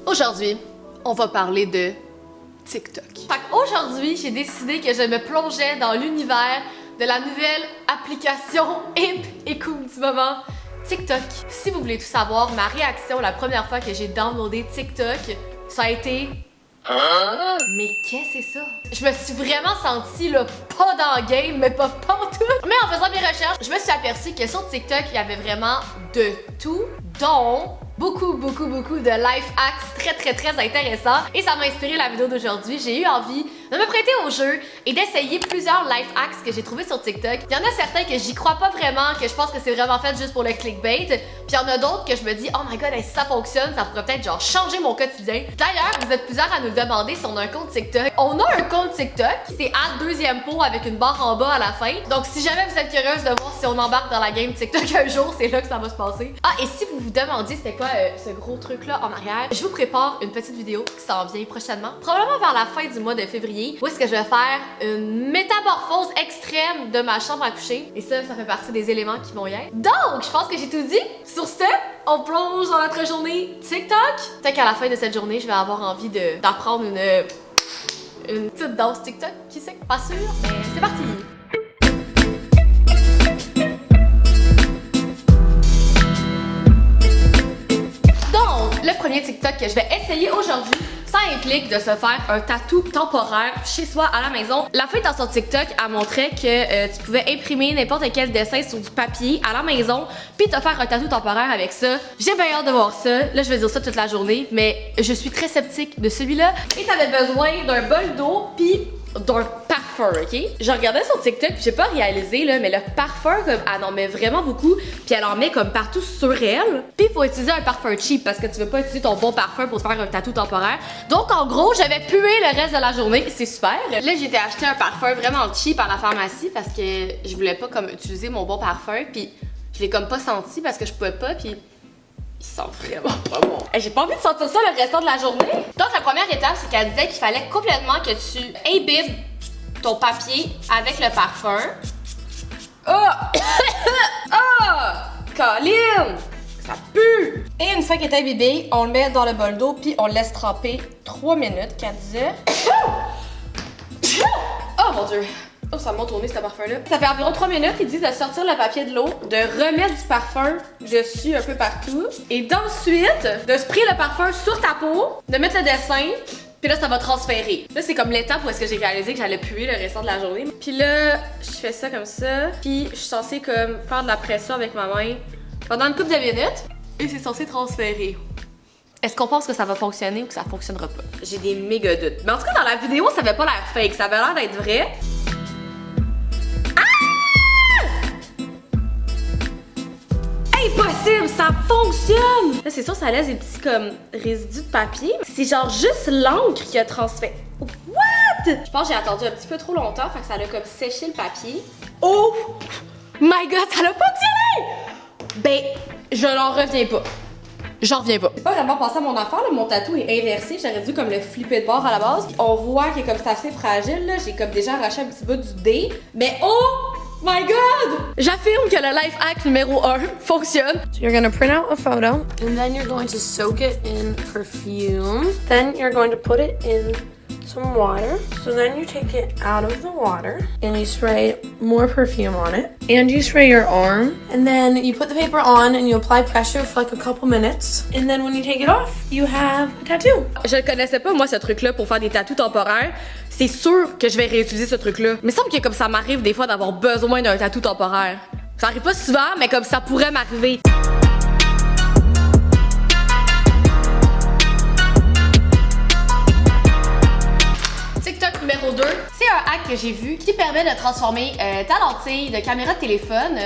Aujourd'hui, on va parler de TikTok. Fait qu'aujourd'hui, j'ai décidé que je me plongeais dans l'univers de la nouvelle application hip et cool du moment, TikTok. Si vous voulez tout savoir, ma réaction la première fois que j'ai downloadé TikTok, ça a été... Mais qu'est-ce que c'est ça? Je me suis vraiment sentie là, pas dans le game, mais pas tout. Mais en faisant mes recherches, je me suis aperçue que sur TikTok, il y avait vraiment de tout, dont beaucoup de life hacks très intéressants. Et ça m'a inspiré la vidéo d'aujourd'hui. J'ai eu envie de me prêter au jeu et d'essayer plusieurs life hacks que j'ai trouvés sur TikTok. Il y en a certains que j'y crois pas vraiment, que je pense que c'est vraiment fait juste pour le clickbait. Puis il y en a d'autres que je me dis, oh my god, si ça fonctionne, ça pourrait peut-être genre changer mon quotidien. D'ailleurs, vous êtes plusieurs à nous demander si on a un compte TikTok. On a un compte TikTok, c'est à deuxième pot avec une barre en bas à la fin. Donc si jamais vous êtes curieuse de voir si on embarque dans la game TikTok un jour, c'est là que ça va se passer. Ah, et si vous vous demandiez c'était quoi ce gros truc là en arrière, je vous prépare une petite vidéo qui s'en vient prochainement, probablement vers la fin du mois de février, où est-ce que je vais faire une métamorphose extrême de ma chambre à coucher. Et ça fait partie des éléments qui vont y être. Donc, je pense que j'ai tout dit. Sur ce, on plonge dans notre journée TikTok. Peut-être qu'à la fin de cette journée, je vais avoir envie d'apprendre une petite danse TikTok, qui sait? Pas sûr, mais c'est parti! Le premier TikTok que je vais essayer aujourd'hui, ça implique de se faire un tatou temporaire chez soi à la maison. La fille dans son TikTok a montré que tu pouvais imprimer n'importe quel dessin sur du papier à la maison puis te faire un tatou temporaire avec ça. J'ai bien hâte de voir ça. Là, je vais dire ça toute la journée, mais je suis très sceptique de celui-là. Et t'avais besoin d'un bol d'eau puis d'un parfum, ok? Je regardais sur TikTok puis j'ai pas réalisé là, mais le parfum, comme elle en met vraiment beaucoup puis elle en met comme partout sur elle. Puis il faut utiliser un parfum cheap parce que tu veux pas utiliser ton bon parfum pour te faire un tatou temporaire. Donc en gros, je vais puer le reste de la journée, c'est super. Là, j'ai été acheter un parfum vraiment cheap à la pharmacie parce que je voulais pas comme utiliser mon bon parfum puis je l'ai comme pas senti parce que je pouvais pas puis il sent vraiment pas bon. J'ai pas envie de sentir ça le restant de la journée. Donc la première étape, c'est qu'elle disait qu'il fallait complètement que tu imbibes ton papier avec le parfum. Oh! Oh! Colin! Ça pue! Et une fois qu'il est imbibé, on le met dans le bol d'eau puis on le laisse tremper 3 minutes, qu'elle disait. Oh mon dieu! Oh, ça m'a tourné ce parfum-là. Ça fait environ 3 minutes, ils disent de sortir le papier de l'eau, de remettre du parfum dessus un peu partout, et d'ensuite de sprayer le parfum sur ta peau, de mettre le dessin, puis là ça va transférer. Là c'est comme l'étape où est-ce que j'ai réalisé que j'allais puer le restant de la journée. Puis là, je fais ça comme ça, puis je suis censée comme faire de la pression avec ma main pendant une couple de minutes, et c'est censé transférer. Est-ce qu'on pense que ça va fonctionner ou que ça fonctionnera pas? J'ai des méga doutes. Mais en tout cas, dans la vidéo, ça avait pas l'air fake, ça avait l'air d'être vrai. Impossible, ça fonctionne! Là, c'est sûr, ça laisse des petits comme résidus de papier. C'est genre juste l'encre qui a transféré. What? Je pense que j'ai attendu un petit peu trop longtemps, fait que ça a comme séché le papier. Oh my god, ça a fonctionné! Ben, je n'en reviens pas. J'en reviens pas. J'ai pas vraiment pensé à mon affaire, là. Mon tatou est inversé. J'aurais dû comme le flipper de bord à la base. On voit que comme c'est assez fragile, là. J'ai comme déjà arraché un petit bout du dé. Mais oh my god! J'affirme que le life hack numéro 1 fonctionne. So you're gonna print out a photo, and then you're going to soak it in perfume. Then you're going to put it in some water. So then you take it out of the water, and you spray more perfume on it. And you spray your arm. And then you put the paper on, and you apply pressure for like a couple minutes. And then when you take it off, you have a tattoo. Je le connaissais pas, moi, ce truc-là, pour faire des tatous temporaires. C'est sûr que je vais réutiliser ce truc-là. Mais il semble que comme ça m'arrive des fois d'avoir besoin d'un tatou temporaire. Ça arrive pas souvent, mais comme ça pourrait m'arriver. TikTok numéro 2, c'est un hack que j'ai vu qui permet de transformer ta lentille de caméra de téléphone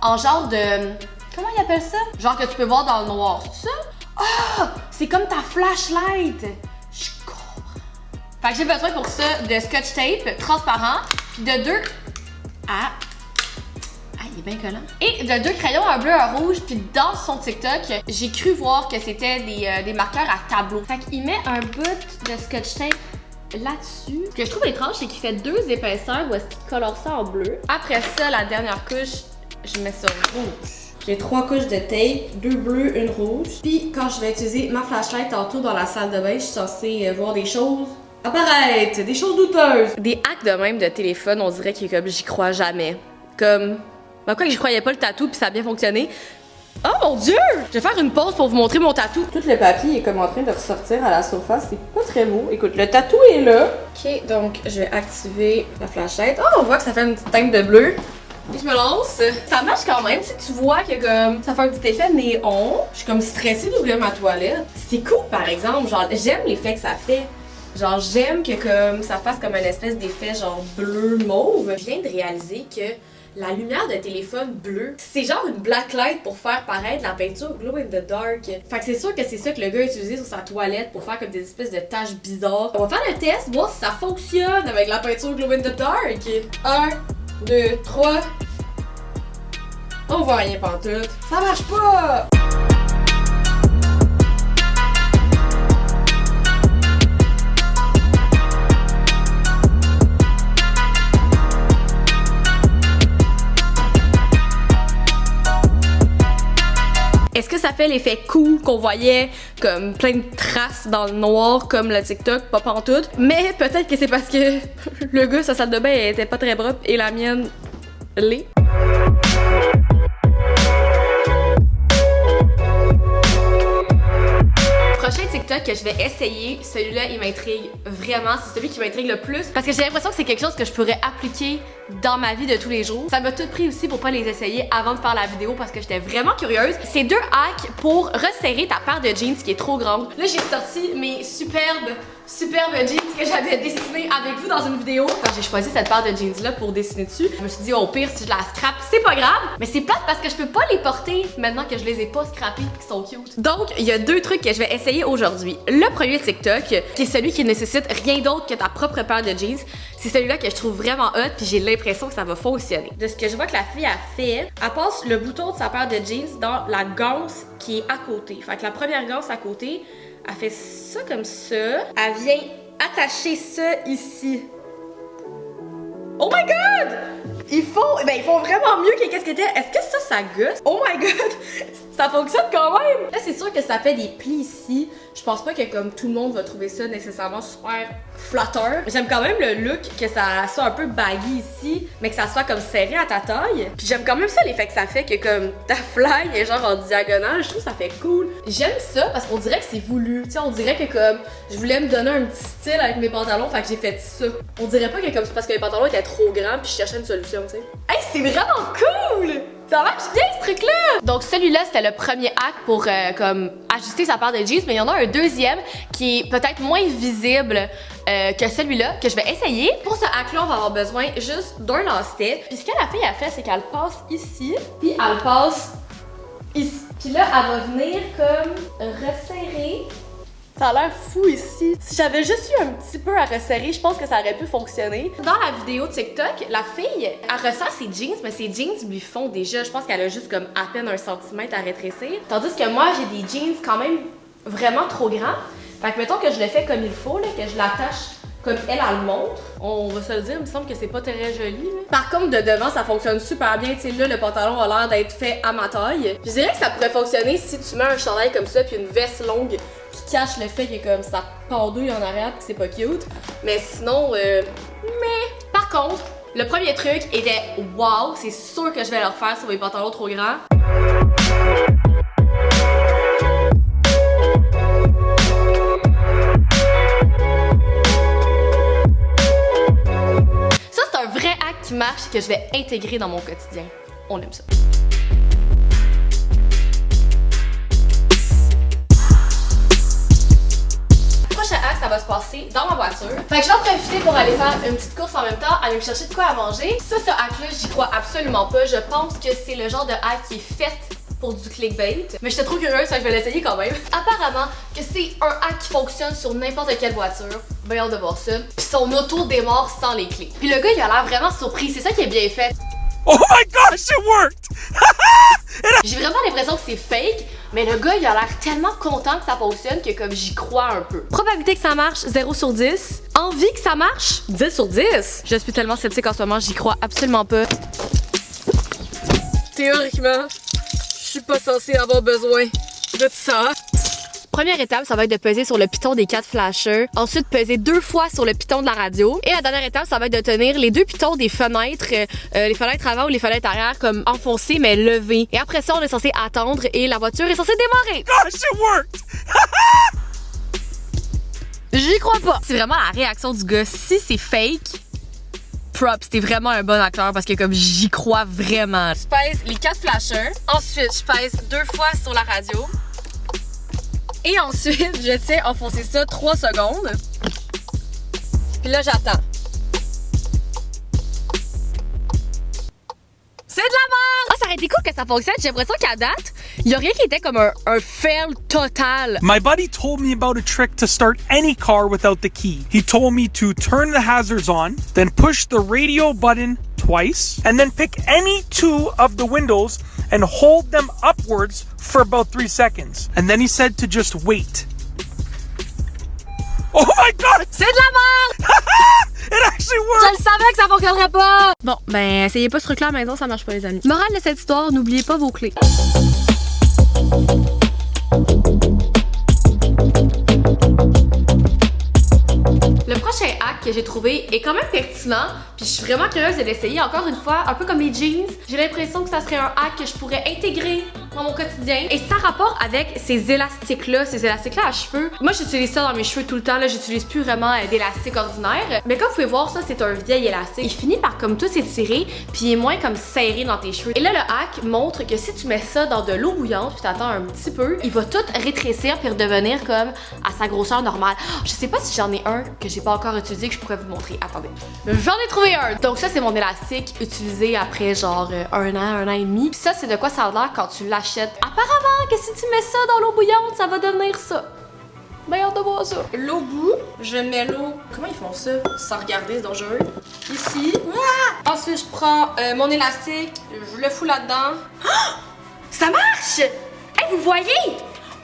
en genre de... Comment ils appellent ça? Genre que tu peux voir dans le noir, c'est ça? Ah! C'est comme ta flashlight! Je comprends. Fait que j'ai besoin pour ça de scotch tape transparent, puis de 2... Ah, il est bien collant. Et de 2 crayons, un bleu, un rouge, puis dans son TikTok, j'ai cru voir que c'était des marqueurs à tableau. Fait qu'il met un bout de scotch tape là-dessus. Ce que je trouve étrange, c'est qu'il fait 2 épaisseurs où est-ce qu'il colore ça en bleu. Après ça, la dernière couche, je mets ça rouge. J'ai 3 couches de tape, 2 bleus, 1 rouge. Puis quand je vais utiliser ma flashlight tantôt dans la salle de bain, je suis censée voir des choses apparaître, des choses douteuses. Des hacks de même de téléphone, on dirait que comme j'y crois jamais. Comme, ben quoi que j'y croyais pas le tatou puis ça a bien fonctionné. Oh mon dieu! Je vais faire une pause pour vous montrer mon tatou. Tout le papier est comme en train de ressortir à la surface, c'est pas très beau. Écoute, le tatou est là. Ok, donc je vais activer la flashlight. Oh, on voit que ça fait une petite teinte de bleu. Et je me lance. Ça marche quand même, tu vois que comme ça fait un petit effet néon. Je suis comme stressée d'ouvrir ma toilette. C'est cool par exemple, genre j'aime l'effet que ça fait. Genre j'aime que comme ça fasse comme une espèce d'effet genre bleu mauve. Je viens de réaliser que la lumière de téléphone bleu, c'est genre une blacklight pour faire paraître la peinture glow in the dark. Fait que c'est sûr que c'est ça que le gars a utilisé sur sa toilette pour faire comme des espèces de taches bizarres. On va faire le test, voir si ça fonctionne avec la peinture glow in the dark. 1, 2, 3. On voit rien pantoute. Ça marche pas! Est-ce que ça fait l'effet cool qu'on voyait comme plein de traces dans le noir comme le TikTok, pas pantoute? Mais peut-être que c'est parce que le gars, sa salle de bain était pas très propre et la mienne l'est. Prochain TikTok que je vais essayer, celui-là il m'intrigue vraiment, c'est celui qui m'intrigue le plus parce que j'ai l'impression que c'est quelque chose que je pourrais appliquer dans ma vie de tous les jours. Ça m'a tout pris aussi pour pas les essayer avant de faire la vidéo parce que j'étais vraiment curieuse. C'est 2 hacks pour resserrer ta paire de jeans qui est trop grande. Là j'ai sorti mes superbes jeans que j'avais dessinées avec vous dans une vidéo. Quand j'ai choisi cette paire de jeans là pour dessiner dessus, je me suis dit au pire si je la scrape c'est pas grave, mais c'est plate parce que je peux pas les porter maintenant que je les ai pas scrappés et qu'ils sont cute. Donc il y a 2 trucs que je vais essayer aujourd'hui. Le premier TikTok, qui est celui qui nécessite rien d'autre que ta propre paire de jeans, c'est celui-là que je trouve vraiment hot puis j'ai l'impression que ça va fonctionner. De ce que je vois que la fille a fait, elle passe le bouton de sa paire de jeans dans la ganse qui est à côté. Fait que la première ganse à côté, elle fait ça comme ça. Elle vient attacher ça ici. Oh my god! Ils font vraiment mieux que qu'est-ce que c'était. Est-ce que ça gosse? Oh my god! Ça fonctionne quand même! Là, c'est sûr que ça fait des plis ici. Je pense pas que comme tout le monde va trouver ça nécessairement super flatteur. J'aime quand même le look que ça soit un peu baggy ici, mais que ça soit comme serré à ta taille. Puis j'aime quand même ça l'effet que ça fait que comme ta fly est genre en diagonale. Je trouve que ça fait cool. J'aime ça parce qu'on dirait que c'est voulu. Tu sais, on dirait que comme je voulais me donner un petit style avec mes pantalons, fait que j'ai fait ça. On dirait pas que comme c'est parce que mes pantalons étaient trop grands puis je cherchais une solution, tu sais. Hey, c'est vraiment cool! Ça marche bien ce truc-là! Donc celui-là, c'était le premier hack pour comme ajuster sa paire de jeans, mais il y en a un deuxième qui est peut-être moins visible que celui-là, que je vais essayer. Pour ce hack-là, on va avoir besoin juste d'un lance-tête. Puis ce que la fille a fait, c'est qu'elle passe ici, puis elle passe ici. Puis là, elle va venir comme resserrer. Ça a l'air fou ici. Si j'avais juste eu un petit peu à resserrer, je pense que ça aurait pu fonctionner. Dans la vidéo TikTok, la fille, elle resserre ses jeans, mais ses jeans lui font déjà, je pense qu'elle a juste comme à peine 1 centimètre à rétrécir. Tandis que moi, j'ai des jeans quand même vraiment trop grands. Fait que mettons que je le fais comme il faut, là, que je l'attache comme elle le montre. On va se le dire, il me semble que c'est pas très joli. Là. Par contre, de devant, ça fonctionne super bien. Tu sais, là, le pantalon a l'air d'être fait à ma taille. Je dirais que ça pourrait fonctionner si tu mets un chandail comme ça puis une veste longue qui cache le fait que comme ça pendouille en arrière puis que c'est pas cute. Mais sinon, Par contre, le premier truc était wow, c'est sûr que je vais le refaire sur mes pantalons trop grands. Qui marche et que je vais intégrer dans mon quotidien. On aime ça. Le prochain hack, ça va se passer dans ma voiture. Fait que je vais en profiter pour aller faire une petite course en même temps, aller me chercher de quoi à manger. Ça, ce hack-là, j'y crois absolument pas. Je pense que c'est le genre de hack qui est fait pour du clickbait. Mais j'étais trop curieuse, fait que je vais l'essayer quand même. Apparemment, que c'est un hack qui fonctionne sur n'importe quelle voiture. Ben hâte de voir ça. Puis son auto démarre sans les clés. Puis le gars, il a l'air vraiment surpris. C'est ça qui est bien fait. Oh my gosh, it worked! J'ai vraiment l'impression que c'est fake, mais le gars, il a l'air tellement content que ça fonctionne que comme j'y crois un peu. Probabilité que ça marche, 0 sur 10. Envie que ça marche, 10 sur 10. Je suis tellement sceptique en ce moment, j'y crois absolument pas. Théoriquement, je pas censé avoir besoin de ça. Première étape, ça va être de peser sur le piton des 4 flashers. Ensuite, peser 2 fois sur le piton de la radio. Et la dernière étape, ça va être de tenir les 2 pitons des fenêtres, les fenêtres avant ou les fenêtres arrière, comme enfoncées mais levées. Et après ça, on est censé attendre et la voiture est censée démarrer. Gosh, it worked! J'y crois pas. C'est vraiment la réaction du gars. Si c'est fake, props, t'es vraiment un bon acteur parce que comme j'y crois vraiment. Je pèse les 4 flashers. Ensuite, je pèse 2 fois sur la radio. Et ensuite, je tiens à enfoncer ça 3 secondes. Puis là, j'attends. C'est de la merde! Ah, ça aurait été cool que ça fonctionne. J'ai l'impression qu'à date, il y a rien qui était comme un fail total. My buddy told me about a trick to start any car without the key. He told me to turn the hazards on, then push the radio button twice, and then pick any 2 of the windows and hold them upwards for about 3 seconds. And then he said to just wait. Oh my god! C'est de la merde! It actually Je worked! le savais que ça fonctionnerait pas! Bon, ben, essayez pas ce truc-là à la maison, ça marche pas, les amis. Morale de cette histoire, n'oubliez pas vos clés. Le prochain hack que j'ai trouvé est quand même pertinent, puis je suis vraiment curieuse de l'essayer. Encore une fois, un peu comme les jeans, j'ai l'impression que ça serait un hack que je pourrais intégrer dans mon quotidien. Et ça rapporte avec ces élastiques-là à cheveux. Moi, j'utilise ça dans mes cheveux tout le temps, là, j'utilise plus vraiment d'élastique ordinaire. Mais comme vous pouvez voir, ça, c'est un vieil élastique. Il finit par comme tout s'étirer, puis il est moins comme serré dans tes cheveux. Et là, le hack montre que si tu mets ça dans de l'eau bouillante, puis t'attends un petit peu, il va tout rétrécir puis redevenir comme à sa grosseur normale. Je sais pas si j'en ai un que j'ai pas encore utilisé que je pourrais vous montrer. Attendez. J'en ai trouvé un! Donc ça, c'est mon élastique utilisé après genre un an et demi. Puis ça, c'est de quoi ça a l'air quand tu l'achètes. Apparemment que si tu mets ça dans l'eau bouillante, ça va devenir ça. Ben, hâte de voir ça. L'eau bout, je mets l'eau. Comment ils font ça? Sans regarder, c'est dangereux. Ici. Ah! Ensuite, je prends mon élastique, je le fous là-dedans. Ah! Ça marche! Hey, vous voyez?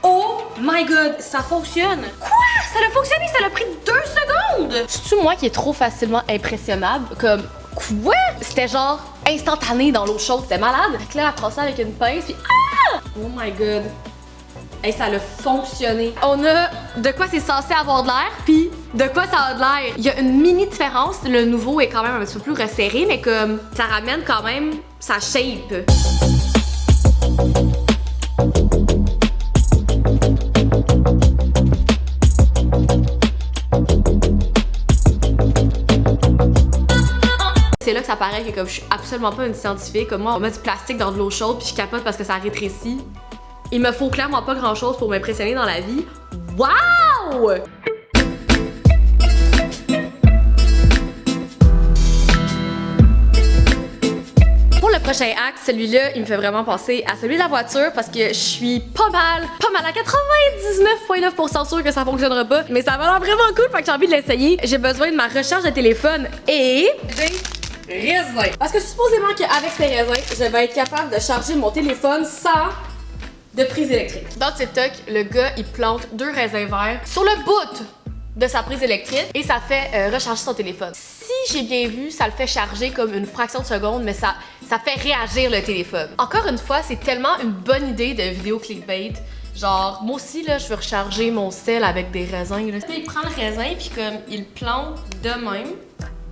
Oh my god, ça fonctionne! Quoi? Ça a fonctionné, ça a pris 2 secondes! C'est-tu moi qui est trop facilement impressionnable? Comme, quoi? C'était genre instantané dans l'eau chaude, c'était malade. Fait que là, elle prend ça avec une pince, puis ah! Oh my god. Hey, ça a fonctionné. On a de quoi c'est censé avoir de l'air, puis de quoi ça a de l'air. Il y a une mini différence. Le nouveau est quand même un petit peu plus resserré, mais comme ça ramène quand même sa shape. C'est là que ça paraît que comme je suis absolument pas une scientifique, comme moi on met du plastique dans de l'eau chaude puis je capote parce que ça rétrécit. Il me faut clairement pas grand chose pour m'impressionner dans la vie. Wow! Pour le prochain hack, celui-là, il me fait vraiment penser à celui de la voiture parce que je suis pas mal à 99,9% sûre que ça fonctionnera pas. Mais ça va l'air vraiment cool, fait que j'ai envie de l'essayer. J'ai besoin de ma recharge de téléphone et des raisins. Parce que supposément qu'avec ces raisins, je vais être capable de charger mon téléphone sans de prise électrique. Dans TikTok, le gars, il plante 2 raisins verts sur le bout de sa prise électrique et ça fait recharger son téléphone. Si j'ai bien vu, ça le fait charger comme une fraction de seconde, mais ça fait réagir le téléphone. Encore une fois, c'est tellement une bonne idée de vidéo clickbait. Genre, moi aussi, là, je veux recharger mon sel avec des raisins. Là. Il prend le raisin puis comme il le plante de même.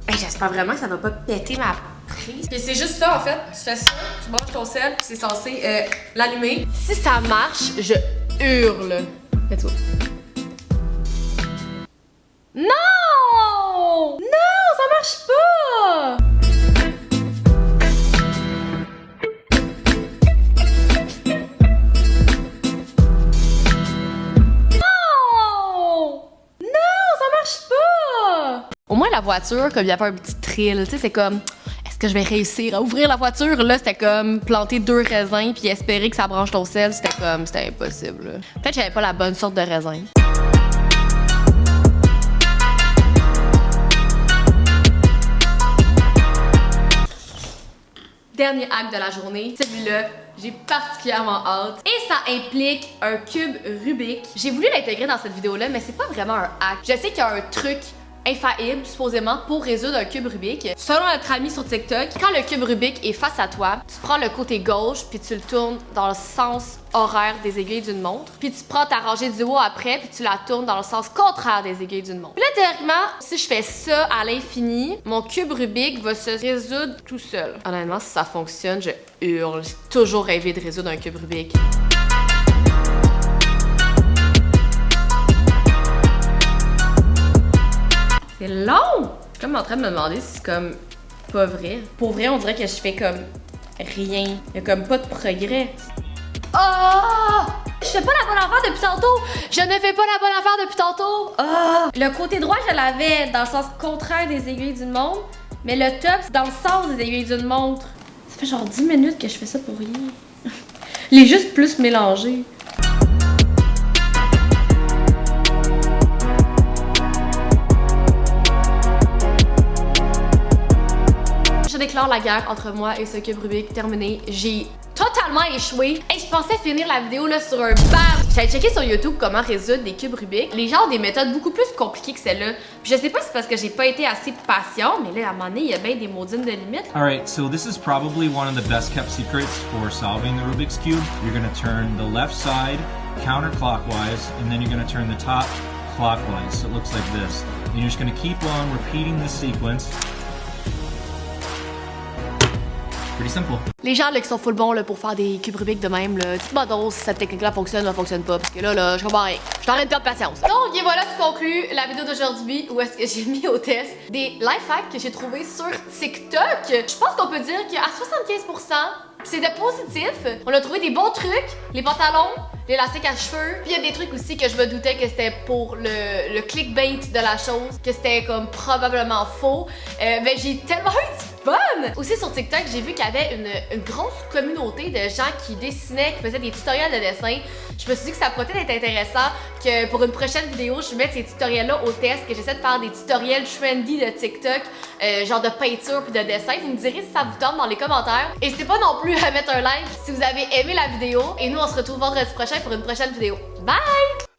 Hey, j'espère vraiment que ça va pas péter ma prise. Puis c'est juste ça en fait. Tu fais ça, tu branches ton sel, puis c'est censé l'allumer. Si ça marche, je hurle. Fais-toi. Non! Non, ça marche pas! Au moins, la voiture, comme il y avait un petit thrill, tu sais, c'est comme, est-ce que je vais réussir à ouvrir la voiture? Là, c'était comme planter 2 raisins puis espérer que ça branche ton sel, c'était impossible. Là. Peut-être que j'avais pas la bonne sorte de raisin. Dernier hack de la journée, celui-là, j'ai particulièrement hâte. Et ça implique un cube Rubik. J'ai voulu l'intégrer dans cette vidéo-là, mais c'est pas vraiment un hack. Je sais qu'il y a un truc infaillible, supposément, pour résoudre un cube Rubik. Selon notre ami sur TikTok, quand le cube Rubik est face à toi, tu prends le côté gauche puis tu le tournes dans le sens horaire des aiguilles d'une montre. Puis tu prends ta rangée du haut après puis tu la tournes dans le sens contraire des aiguilles d'une montre. Puis là, théoriquement, si je fais ça à l'infini, mon cube Rubik va se résoudre tout seul. Honnêtement, si ça fonctionne, je hurle. J'ai toujours rêvé de résoudre un cube Rubik. C'est long! Je suis comme en train de me demander si c'est comme pas vrai. Pour vrai, on dirait que je fais comme rien. Il y a comme pas de progrès. Oh! Je fais pas la bonne affaire depuis tantôt! Je ne fais pas la bonne affaire depuis tantôt! Oh! Le côté droit, je l'avais dans le sens contraire des aiguilles d'une montre, mais le top, c'est dans le sens des aiguilles d'une montre. Ça fait genre 10 minutes que je fais ça pour rien. Les juste plus mélangés. Je déclare la guerre entre moi et ce cube Rubik. Terminé. J'ai totalement échoué. Et je pensais finir la vidéo là sur un bam. J'avais checké sur YouTube comment résoudre des cubes Rubik. Les gens ont des méthodes beaucoup plus compliquées que celle-là. Puis je sais pas si c'est parce que j'ai pas été assez patient, mais là à un moment donné, il y a bien des maudines de limites. Alright, so this is probably one of the best kept secrets for solving the Rubik's Cube. You're gonna turn the left side counterclockwise, and then you're gonna turn the top clockwise. So it looks like this. And you're just gonna keep on repeating this sequence. Pretty simple. Les gens là, qui sont full bons là, pour faire des cubes Rubik de même, là, dites-moi donc si cette technique-là fonctionne ou ne fonctionne pas. Parce que là, je comprends rien. Je suis en train de perdre patience. Donc, et voilà ce qui conclut la vidéo d'aujourd'hui où est-ce que j'ai mis au test des life hacks que j'ai trouvés sur TikTok. Je pense qu'on peut dire qu'à 75%, c'est de positif. On a trouvé des bons trucs, les pantalons, l'élastique à cheveux. Puis il y a des trucs aussi que je me doutais que c'était pour le clickbait de la chose, que c'était comme probablement faux. Mais j'ai tellement eu du fun! Aussi sur TikTok, j'ai vu qu'il y avait une grosse communauté de gens qui dessinaient, qui faisaient des tutoriels de dessin. Je me suis dit que ça pourrait être intéressant que pour une prochaine vidéo, je mette ces tutoriels-là au test, que j'essaie de faire des tutoriels trendy de TikTok, genre de peinture puis de dessin. Vous me direz si ça vous tente dans les commentaires. N'hésitez pas non plus à mettre un like si vous avez aimé la vidéo. Et nous, on se retrouve vendredi prochain pour une prochaine vidéo. Bye!